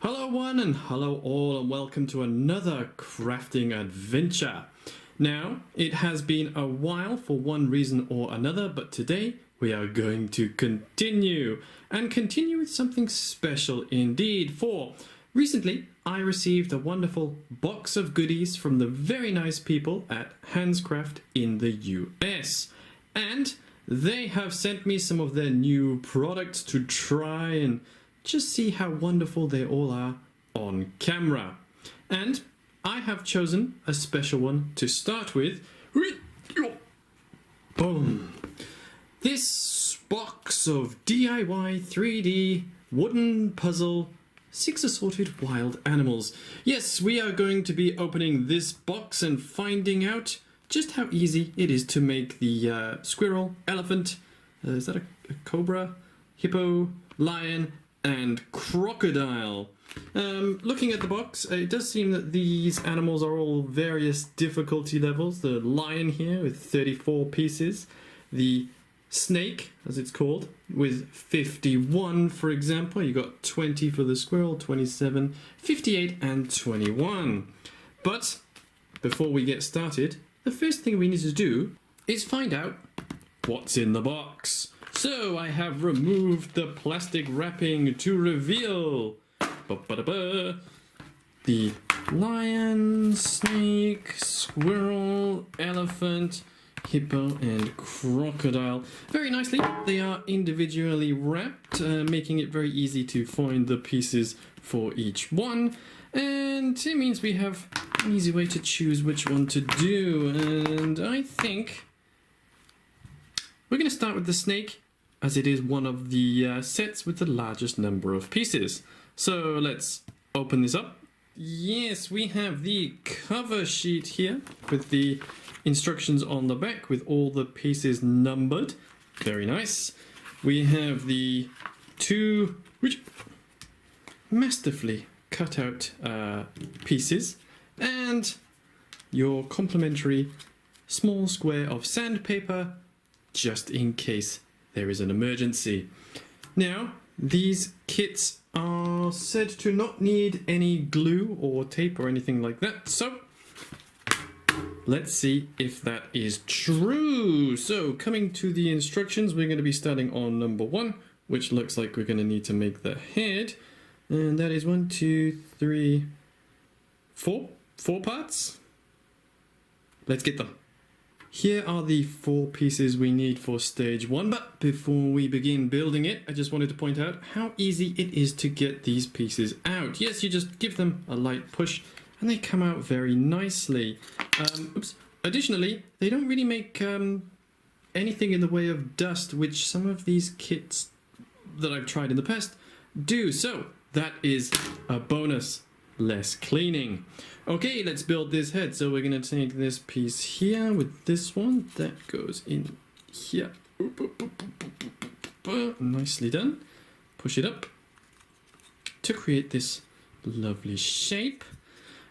Hello one and hello all and welcome to another crafting adventure. Now, it has been a while for one reason or another, but today we are going to continue with something special indeed. For recently, I received a wonderful box of goodies from the very nice people at Handscraft in the US. And they have sent me some of their new products to try and just see how wonderful they all are on camera. And I have chosen a special one to start with. Boom! This box of DIY 3D wooden puzzle 6 assorted wild animals. Yes, we are going to be opening this box and finding out just how easy it is to make the squirrel, elephant, is that a cobra, hippo, lion, and crocodile. Looking at the box, it does seem that these animals are all various difficulty levels. The lion here with 34 pieces, the snake, as it's called, with 51, for example. You got 20 for the squirrel, 27, 58, and 21. But before we get started, the first thing we need to do is find out what's in the box. So I have removed the plastic wrapping to reveal the lion, snake, squirrel, elephant, hippo, and crocodile. Very nicely, they are individually wrapped, making it very easy to find the pieces for each one. And it means we have an easy way to choose which one to do. And I think we're going to start with the snake, as it is one of the sets with the largest number of pieces. So let's open this up. Yes, we have the cover sheet here with the instructions on the back with all the pieces numbered. Very nice. We have the two masterfully cut out pieces and your complimentary small square of sandpaper just in case there is an emergency. Now, these kits are said to not need any glue or tape or anything like that, so let's see if that is true. So, coming to the instructions, we're going to be starting on number 1, which looks like we're going to need to make the head. And that is 1, 2, 3, 4 parts. Let's get them. Here are the 4 pieces we need for stage 1, but before we begin building it, I just wanted to point out how easy it is to get these pieces out. Yes, you just give them a light push and they come out very nicely. Additionally, they don't really make anything in the way of dust, which some of these kits that I've tried in the past do. So that is a bonus. Less cleaning. Okay, let's build this head. So we're going to take this piece here with this one. That goes in here. Nicely done. Push it up to create this lovely shape.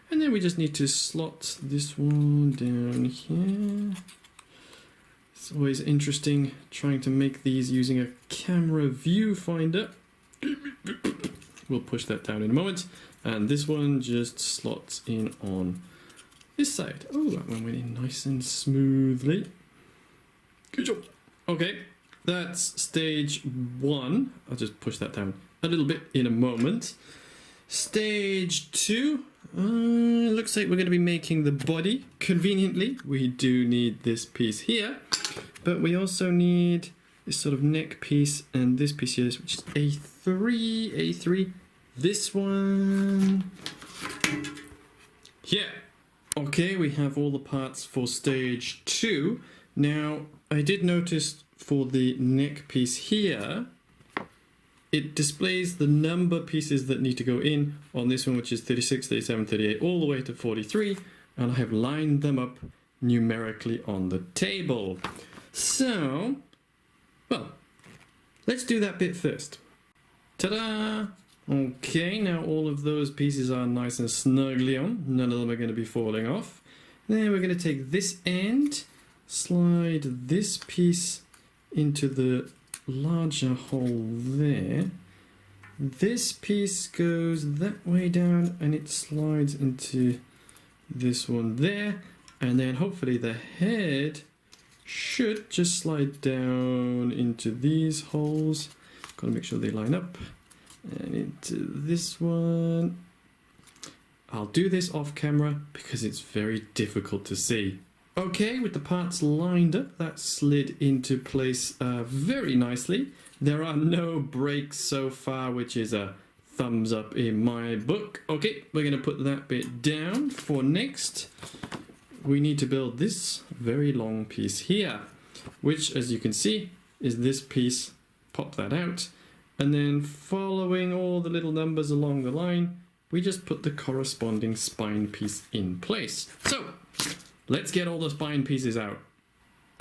And then we just need to slot this one down here. It's always interesting trying to make these using a camera viewfinder. We'll push that down in a moment. And this one just slots in on this side. Oh, that one went in nice and smoothly. Good job. Okay, that's stage 1. I'll just push that down a little bit in a moment. Stage 2. Looks like we're going to be making the body. Conveniently, we do need this piece here. But we also need this sort of neck piece and this piece here, which is A3. This one here. Okay, we have all the parts for stage 2. Now, I did notice for the neck piece here, it displays the number of pieces that need to go in on this one, which is 36, 37, 38, all the way to 43, and I have lined them up numerically on the table. So, well, let's do that bit first. Ta-da! Okay, now all of those pieces are nice and snugly on. None of them are going to be falling off. Then we're going to take this end, slide this piece into the larger hole there. this piece goes that way down and it slides into this one there, and then hopefully the head should just slide down into these holes. Gotta make sure they line up, and into this one. I'll do this off camera because it's very difficult to see. Okay, with the parts lined up, that slid into place very nicely. There are no breaks so far, which is a thumbs up in my book. Okay, we're going to put that bit down. For next, we need to build this very long piece here, which, as you can see, is this piece. Pop that out, and then following all the little numbers along the line, we just put the corresponding spine piece in place. So, let's get all the spine pieces out.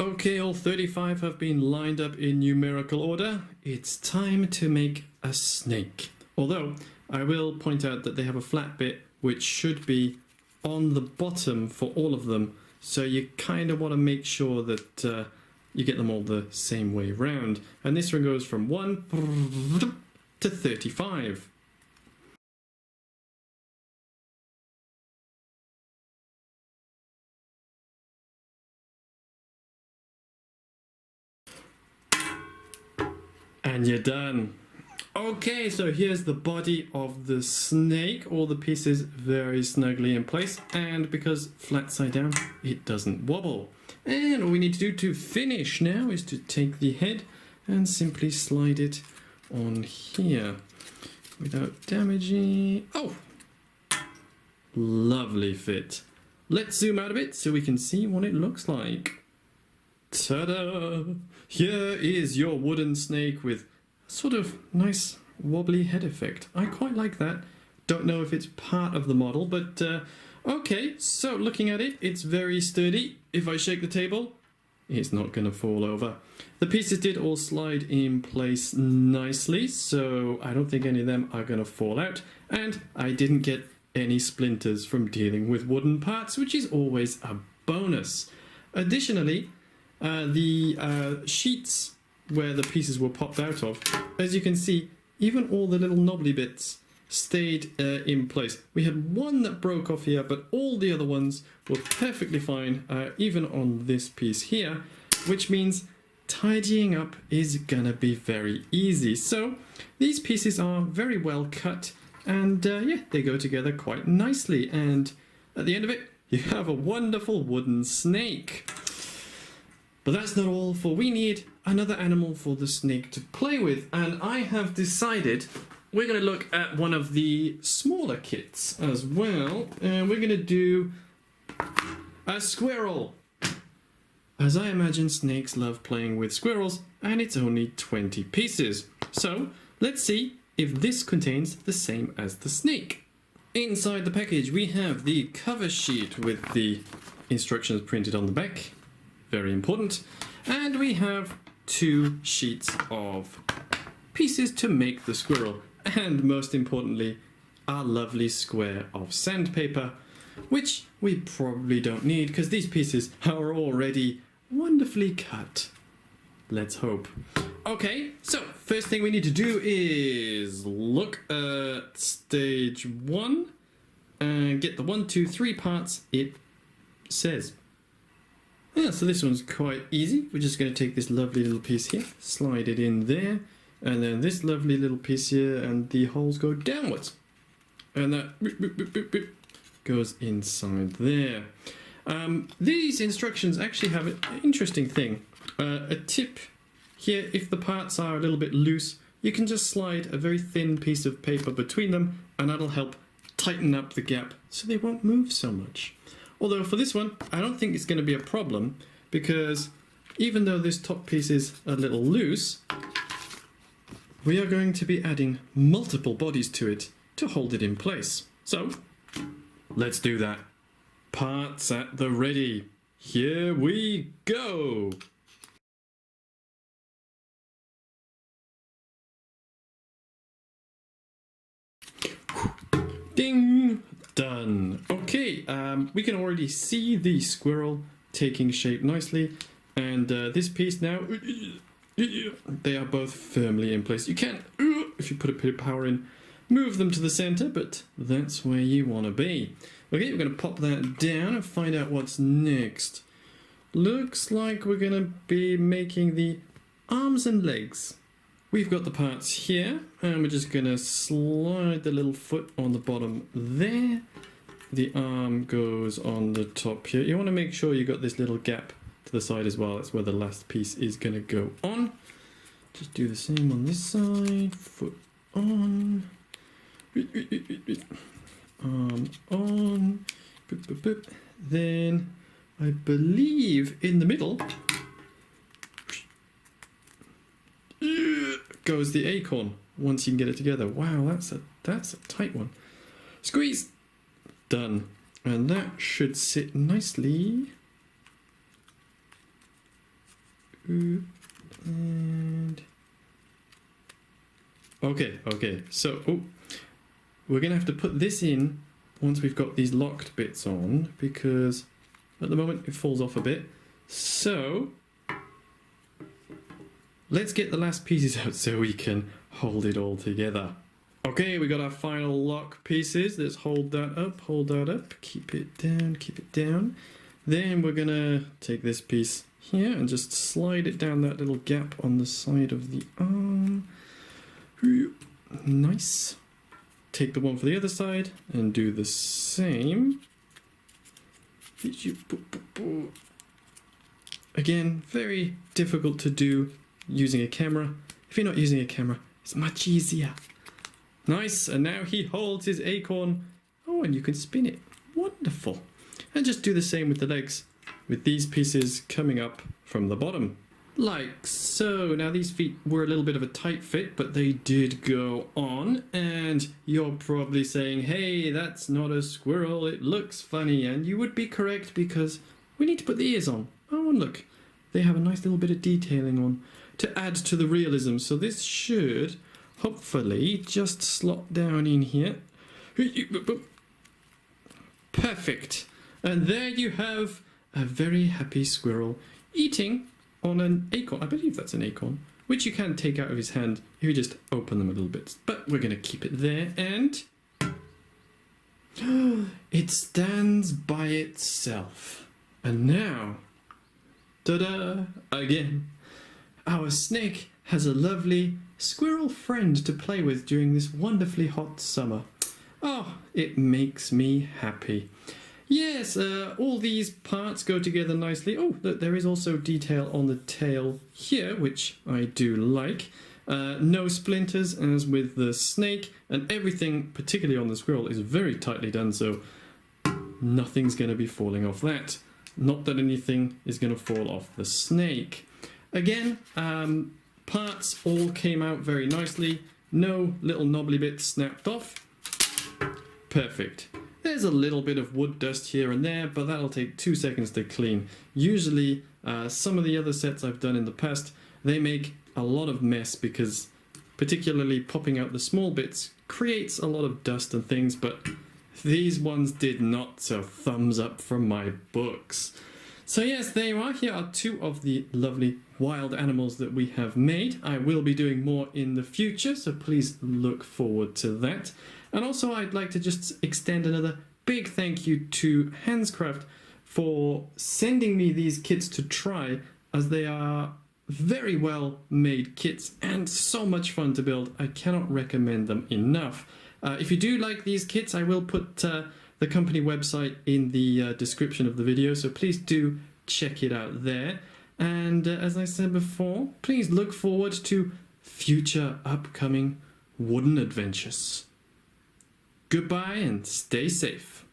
Okay, all 35 have been lined up in numerical order. It's time to make a snake. Although, I will point out that they have a flat bit which should be on the bottom for all of them. So you kind of want to make sure that you get them all the same way round. And this one goes from 1 to 35. And you're done. Okay, so here's the body of the snake. All the pieces very snugly in place, and because flat side down, it doesn't wobble. And all we need to do to finish now is to take the head and simply slide it on here without damaging. Oh, lovely fit. Let's zoom out a bit so we can see what it looks like. Ta-da! Here is your wooden snake with sort of nice wobbly head effect. I quite like that. Don't know if it's part of the model, but okay, so looking at it, it's very sturdy. If I shake the table, it's not going to fall over. The pieces did all slide in place nicely, so I don't think any of them are going to fall out. And I didn't get any splinters from dealing with wooden parts, which is always a bonus. Additionally, the sheets where the pieces were popped out of, as you can see, even all the little knobbly bits stayed in place. We had one that broke off here, but all the other ones were perfectly fine, even on this piece here, which means tidying up is gonna be very easy. So these pieces are very well cut, and yeah, they go together quite nicely, and at the end of it, you have a wonderful wooden snake. But that's not all, for we need another animal for the snake to play with, and I have decided we're going to look at one of the smaller kits as well, and we're going to do a squirrel. As I imagine snakes love playing with squirrels, and it's only 20 pieces. So let's see if this contains the same as the snake. Inside the package we have the cover sheet with the instructions printed on the back. Very important. And we have 2 sheets of pieces to make the squirrel. And most importantly, our lovely square of sandpaper, which we probably don't need because these pieces are already wonderfully cut. Let's hope. Okay, so first thing we need to do is look at stage 1 and get the 1, 2, 3 parts it says. Yeah, so this one's quite easy. We're just going to take this lovely little piece here, slide it in there, and then this lovely little piece here, and the holes go downwards. And that goes inside there. These instructions actually have an interesting thing. A tip here, if the parts are a little bit loose, you can just slide a very thin piece of paper between them, and that'll help tighten up the gap so they won't move so much. Although for this one, I don't think it's going to be a problem, because even though this top piece is a little loose, we are going to be adding multiple bodies to it to hold it in place. So, let's do that. Parts at the ready. Here we go! Ding! Done. Okay, we can already see the squirrel taking shape nicely, and this piece now, they are both firmly in place. You can't if you put a bit of power in, move them to the center, but that's where you want to be. Okay, we're going to pop that down and find out what's next. Looks like we're going to be making the arms and legs. We've got the parts here, and we're just going to slide the little foot on the bottom there. The arm goes on the top here. You want to make sure you got this little gap to the side as well. That's where the last piece is going to go on. Just do the same on this side. Foot on. Arm on. Boop, boop, boop. Then I believe in the middle goes the acorn once you can get it together. Wow, that's a tight one. Squeeze. Done. And that should sit nicely. And okay. So we're gonna have to put this in once we've got these locked bits on, because at the moment it falls off a bit. So let's get the last pieces out so we can hold it all together. Okay, we got our final lock pieces. Let's hold that up, keep it down. Then we're gonna take this piece here and just slide it down that little gap on the side of the arm. Nice. Take the one for the other side and do the same. Again, very difficult to do using a camera. If you're not using a camera, it's much easier. Nice, and now he holds his acorn. Oh, and you can spin it. Wonderful. And just do the same with the legs, with these pieces coming up from the bottom. Like so. Now these feet were a little bit of a tight fit, but they did go on. And you're probably saying, hey, that's not a squirrel, it looks funny. And you would be correct, because we need to put the ears on. Oh, and look, they have a nice little bit of detailing on to add to the realism. So this should hopefully just slot down in here. Perfect. And there you have a very happy squirrel eating on an acorn. I believe that's an acorn, which you can take out of his hand if you just open them a little bit. But we're going to keep it there, and it stands by itself. And now, ta-da, again, our snake has a lovely squirrel friend to play with during this wonderfully hot summer. Oh, it makes me happy. Yes, all these parts go together nicely. Oh, look, there is also detail on the tail here, which I do like. No splinters, as with the snake, and everything, particularly on the squirrel, is very tightly done, so nothing's going to be falling off that. Not that anything is going to fall off the snake. Again, parts all came out very nicely. No little knobbly bits snapped off. Perfect. There's a little bit of wood dust here and there, but that'll take 2 seconds to clean. Usually, some of the other sets I've done in the past, they make a lot of mess, because particularly popping out the small bits creates a lot of dust and things, but these ones did not, so thumbs up from my books. So yes, there you are. Here are 2 of the lovely wild animals that we have made. I will be doing more in the future, so please look forward to that. And also, I'd like to just extend another big thank you to Hanscraft for sending me these kits to try, as they are very well made kits and so much fun to build. I cannot recommend them enough. If you do like these kits, I will put the company website in the description of the video, so please do check it out there. And as I said before, please look forward to future upcoming wooden adventures. Goodbye and stay safe.